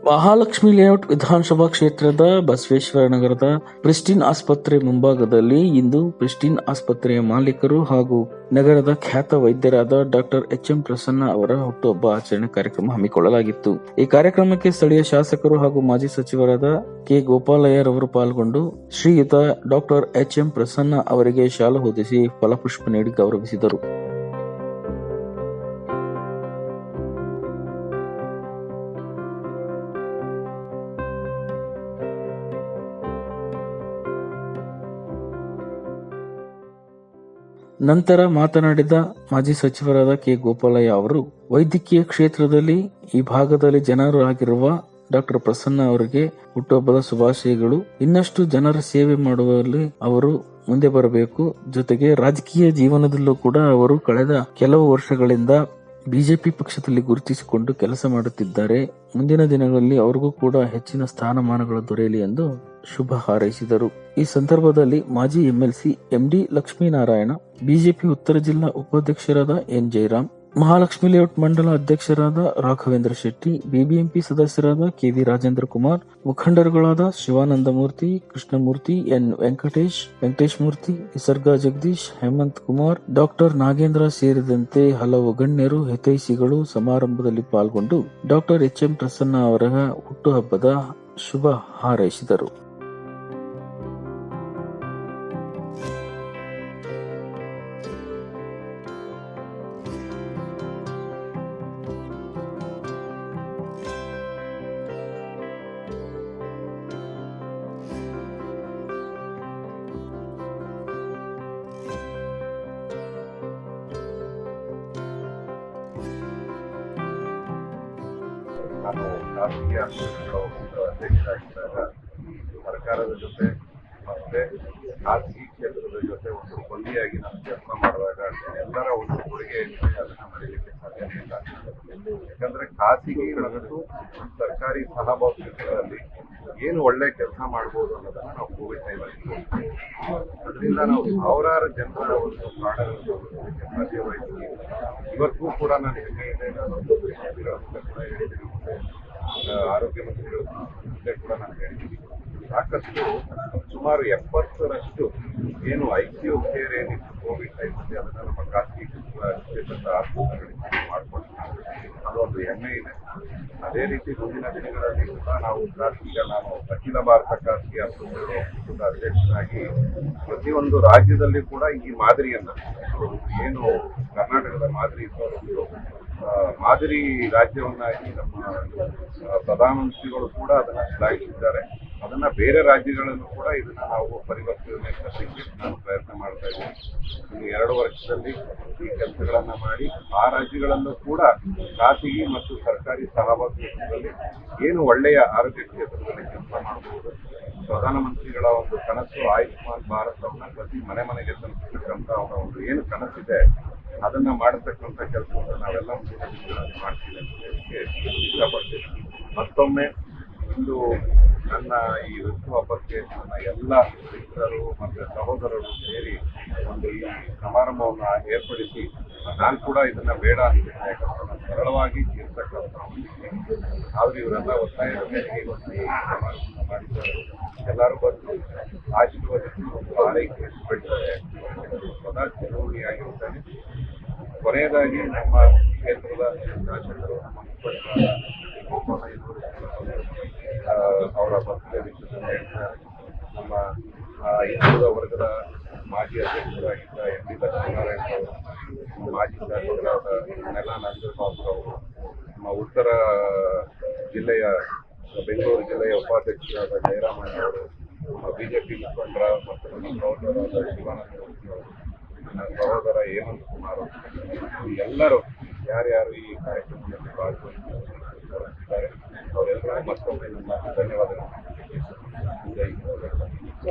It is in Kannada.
ಮಹಾಲಕ್ಷ್ಮಿ ಲೇಔಟ್ ವಿಧಾನಸಭಾ ಕ್ಷೇತ್ರದ ಬಸವೇಶ್ವರ ನಗರದ ಪ್ರಿಸ್ಟಿನ್ ಆಸ್ಪತ್ರೆ ಮುಂಭಾಗದಲ್ಲಿ ಇಂದು ಪ್ರಿಸ್ಟಿನ್ ಆಸ್ಪತ್ರೆಯ ಮಾಲೀಕರು ಹಾಗೂ ನಗರದ ಖ್ಯಾತ ವೈದ್ಯರಾದ ಡಾಕ್ಟರ್ ಎಚ್ ಎಂ ಪ್ರಸನ್ನ ಅವರ ಹುಟ್ಟುಹಬ್ಬ ಆಚರಣೆ ಕಾರ್ಯಕ್ರಮ ಹಮ್ಮಿಕೊಳ್ಳಲಾಗಿತ್ತು. ಈ ಕಾರ್ಯಕ್ರಮಕ್ಕೆ ಸ್ಥಳೀಯ ಶಾಸಕರು ಹಾಗೂ ಮಾಜಿ ಸಚಿವರಾದ ಕೆ ಗೋಪಾಲಯ್ಯರವರು ಪಾಲ್ಗೊಂಡು ಶ್ರೀಯುತ ಡಾಕ್ಟರ್ ಎಚ್ ಎಂ ಪ್ರಸನ್ನ ಅವರಿಗೆ ಶಾಲು ಹೊದಿಸಿ ಫಲಪುಷ್ಪ ನೀಡಿ ಗೌರವಿಸಿದರು. ನಂತರ ಮಾತನಾಡಿದ ಮಾಜಿ ಸಚಿವರಾದ ಕೆ ಗೋಪಾಲಯ್ಯ ಅವರು, ವೈದ್ಯಕೀಯ ಕ್ಷೇತ್ರದಲ್ಲಿ ಈ ಭಾಗದಲ್ಲಿ ಜನರಾಗಿರುವ ಡಾಕ್ಟರ್ ಪ್ರಸನ್ನ ಅವರಿಗೆ ಹುಟ್ಟುಹಬ್ಬದ ಶುಭಾಶಯಗಳು. ಇನ್ನಷ್ಟು ಜನರ ಸೇವೆ ಮಾಡುವಲ್ಲಿ ಅವರು ಮುಂದೆ ಬರಬೇಕು. ಜೊತೆಗೆ ರಾಜಕೀಯ ಜೀವನದಲ್ಲೂ ಕೂಡ ಅವರು ಕಳೆದ ಕೆಲವು ವರ್ಷಗಳಿಂದ ಬಿಜೆಪಿ ಪಕ್ಷದಲ್ಲಿ ಗುರುತಿಸಿಕೊಂಡು ಕೆಲಸ ಮಾಡುತ್ತಿದ್ದಾರೆ. ಮುಂದಿನ ದಿನಗಳಲ್ಲಿ ಅವರಿಗೂ ಕೂಡ ಹೆಚ್ಚಿನ ಸ್ಥಾನಮಾನಗಳು ದೊರೆಯಲಿ ಎಂದು ಶುಭ ಹಾರೈಸಿದರು. ಈ ಸಂದರ್ಭದಲ್ಲಿ ಮಾಜಿ ಎಂಎಲ್ಸಿ ಎಂಡಿ ಲಕ್ಷ್ಮೀನಾರಾಯಣ, ಬಿಜೆಪಿ ಉತ್ತರ ಜಿಲ್ಲಾ ಉಪಾಧ್ಯಕ್ಷರಾದ ಎನ್ ಜಯರಾಮ್, ಮಹಾಲಕ್ಷ್ಮಿ ಲೇಔಟ್ ಮಂಡಲ ಅಧ್ಯಕ್ಷರಾದ ರಾಘವೇಂದ್ರ ಶೆಟ್ಟಿ, ಬಿಬಿಎಂಪಿ ಸದಸ್ಯರಾದ ಕೆವಿ ರಾಜೇಂದ್ರ ಕುಮಾರ್, ಮುಖಂಡರುಗಳಾದ ಶಿವಾನಂದಮೂರ್ತಿ, ಕೃಷ್ಣಮೂರ್ತಿ, ಎನ್ ವೆಂಕಟೇಶ್ ಮೂರ್ತಿ, ನಿಸರ್ಗ ಜಗದೀಶ್, ಹೇಮಂತ್ ಕುಮಾರ್, ಡಾಕ್ಟರ್ ನಾಗೇಂದ್ರ ಸೇರಿದಂತೆ ಹಲವು ಗಣ್ಯರು ಹಿತೈಷಿಗಳು ಸಮಾರಂಭದಲ್ಲಿ ಪಾಲ್ಗೊಂಡು ಡಾಕ್ಟರ್ ಎಚ್ ಎಂ ಪ್ರಸನ್ನ ಅವರ ಹುಟ್ಟುಹಬ್ಬದ ಶುಭ ಹಾರೈಸಿದರು. ನಾನು ರಾಜಕೀಯ ಅಧ್ಯಕ್ಷರಾಗಿದ್ದಾಗ ಸರ್ಕಾರದ ಜೊತೆ ಮತ್ತೆ ಖಾಸಗಿ ಕ್ಷೇತ್ರದ ಜೊತೆ ಒಂದು ಕೊಂಡಿಯಾಗಿ ನಾನು ಕೆಲಸ ಮಾಡಿದಾಗ ಎಲ್ಲರ ಒಂದು ಕೊಡುಗೆ ಅದನ್ನ ಮರೀಲಿಕ್ಕೆ ಸಾಧ್ಯನೇ ಇಲ್ಲ. ಯಾಕಂದ್ರೆ ಖಾಸಗಿ ಮತ್ತು ಸರ್ಕಾರಿ ಸಹಭಾಗಿತ್ವಗಳಲ್ಲಿ ಏನು ಒಳ್ಳೆ ಕೆಲಸ ಮಾಡ್ಬೋದು ಅನ್ನೋದನ್ನ ನಾವು ಕೋವಿಡ್ ಟೈಮಲ್ಲಿ ಅದರಿಂದ ನಾವು ಸಾವಿರಾರು ಜನರ ಒಂದು ಪ್ರಾಣಗಳನ್ನು ಉಳಿಸಲಿಕ್ಕೆ ಸಾಧ್ಯವಾಯಿತು. ಇವತ್ತಿಗೂ ಕೂಡ ನಾನು ಹೆಮ್ಮೆ ಇದೆ. ನಾನು ಕೂಡ ಹೇಳಿದ್ದೀನಿ, ಆರೋಗ್ಯ ಮಂತ್ರಿಗಳು ಕೂಡ ನಾನು ಹೇಳಿದ್ದೀನಿ. ಸಾಕಷ್ಟು ಸುಮಾರು 70% ಏನು ICU ಕೇರ್ ಏನಿತ್ತು ಕೋವಿಡ್ ಟೈಮಲ್ಲಿ ಅದನ್ನ ನಮ್ಮ ಖಾಸಗಿ ಕ್ಷೇತ್ರದ ಆಸ್ಪತ್ರೆಗಳಿಗೆ ಮಾಡ್ಕೊಳ್ತೀವಿ. ಅದೊಂದು ಹೆಮ್ಮೆ ಇದೆ. ಅದೇ ರೀತಿ ಮುಂದಿನ ದಿನಗಳಲ್ಲಿ ಕೂಡ ನಾವು ನಾನು ಅಖಿಲ ಭಾರತ ಖಾಸಗಿ ಆಸ್ಪತ್ರೆಗಳ ಅಧ್ಯಕ್ಷರಾಗಿ ಪ್ರತಿಯೊಂದು ರಾಜ್ಯದಲ್ಲಿ ಕೂಡ ಈ ಮಾದರಿಯನ್ನ ಏನು ಕರ್ನಾಟಕದ ಮಾದರಿ ಇತ್ತು ಮಾದರಿ ರಾಜ್ಯವನ್ನಾಗಿ ನಮ್ಮ ಪ್ರಧಾನಮಂತ್ರಿಗಳು ಕೂಡ ಅದನ್ನ ಶ್ಲಾಘಿಸಿದ್ದಾರೆ. ಅದನ್ನ ಬೇರೆ ರಾಜ್ಯಗಳಲ್ಲೂ ಕೂಡ ಇದನ್ನ ನಾವು ಪರಿವರ್ತನೆ ತರಲಿಕ್ಕೆ ನಾನು ಪ್ರಯತ್ನ ಮಾಡ್ತಾ ಇದ್ದೀನಿ. ಇನ್ನು 2 ವರ್ಷದಲ್ಲಿ ಈ ಕೆಲಸಗಳನ್ನ ಮಾಡಿ ಆ ರಾಜ್ಯಗಳಲ್ಲೂ ಕೂಡ ಖಾಸಗಿ ಮತ್ತು ಸರ್ಕಾರಿ ಸಹಭಾಗಿತ್ವದಲ್ಲಿ ಏನು ಒಳ್ಳೆಯ ಆರೋಗ್ಯ ಕ್ಷೇತ್ರದಲ್ಲಿ ಕೆಲಸ ಮಾಡಬಹುದು. ಪ್ರಧಾನಮಂತ್ರಿಗಳ ಒಂದು ಕನಸು ಆಯುಷ್ಮಾನ್ ಭಾರತವನ್ನ ಪ್ರತಿ ಮನೆಗೆ ತಲುಪಿಸ್ತಕ್ಕಂಥ ಅವರ ಒಂದು ಏನು ಕನಸಿದೆ ಅದನ್ನ ಮಾಡತಕ್ಕಂಥ ಕೆಲಸವನ್ನು ನಾವೆಲ್ಲ ಮುಂದಿನ ದಿನಗಳಲ್ಲಿ ಮಾಡ್ತೀವಿ ಅಂತ ಹೇಳಲಿಕ್ಕೆ ಇಷ್ಟಪಡ್ತೀನಿ. ಮತ್ತೊಮ್ಮೆ ಇಂದು ನನ್ನ ಈ ಹುಟ್ಟುಹಬ್ಬಕ್ಕೆ ನನ್ನ ಎಲ್ಲ ಮಿತ್ರರು ಮತ್ತು ಸಹೋದರರು ಸೇರಿ ಒಂದು ಈ ಸಮಾರಂಭವನ್ನು ಏರ್ಪಡಿಸಿ ನಾನು ಕೂಡ ಇದನ್ನ ಬೇಡ ಅಂತಿದ್ದೇನೆ. ಯಾಕಂದ್ರೆ ಸರಳವಾಗಿ ಇರ್ತಕ್ಕಂಥ ಆದ್ರೆ ಇವರೆಲ್ಲ ಒತ್ತಾಯದ ಮೇರೆಗೆ ಇವತ್ತು ಈ ಸಮಾರಂಭ ಮಾಡಿದ್ದಾರೆ. ಎಲ್ಲರೂ ಬಂದು ಆಶೀರ್ವದಿಸಿ ಒಂದು ಆರೈಕೆ ಬಿಡ್ತಾರೆ. ಸದಾ ಚಿರಋಣಿಯಾಗಿರುತ್ತಾನೆ. ಕೊನೆಯದಾಗಿ ನಮ್ಮ ಕ್ಷೇತ್ರದ ಶಾಸಕರು ನಮ್ಮ ಮುಖಂಡರಾದ ಅವರ ಬಗ್ಗೆ ವಿಷಯ ಹೇಳ್ತಾರೆ. ನಮ್ಮ ಹಿಂದುಳಿದ ವರ್ಗದ ಮಾಜಿ ಅಧ್ಯಕ್ಷರಾಗಿದ್ದ ಎಂಡಿ ಲಕ್ಷ್ಮೀನಾರಾಯಣ ಅವರು, ನಮ್ಮ ಮಾಜಿ ಶಾಸಕರಾದ ನೆಲ ನಂಜರಬಾಬು ಅವರು, ನಮ್ಮ ಉತ್ತರ ಜಿಲ್ಲೆಯ ಬೆಂಗಳೂರು ಜಿಲ್ಲೆಯ ಉಪಾಧ್ಯಕ್ಷರಾದ ಜಯರಾಮಣ್ಣ ಅವರು, ನಮ್ಮ ಬಿಜೆಪಿ ಮುಖಂಡರ ಮತ್ತು ನಮ್ಮ ಸಹೋದರರಾದ ಶಿವಾನಂದ ಅವರು, ನನ್ನ ಸಹೋದರ ಹೇಮಂತ್ ಕುಮಾರ್, ಎಲ್ಲರೂ ಯಾರ್ಯಾರು ಈ ಕಾರ್ಯಕ್ರಮದಲ್ಲಿ ಭಾಗವಹಿಸಿ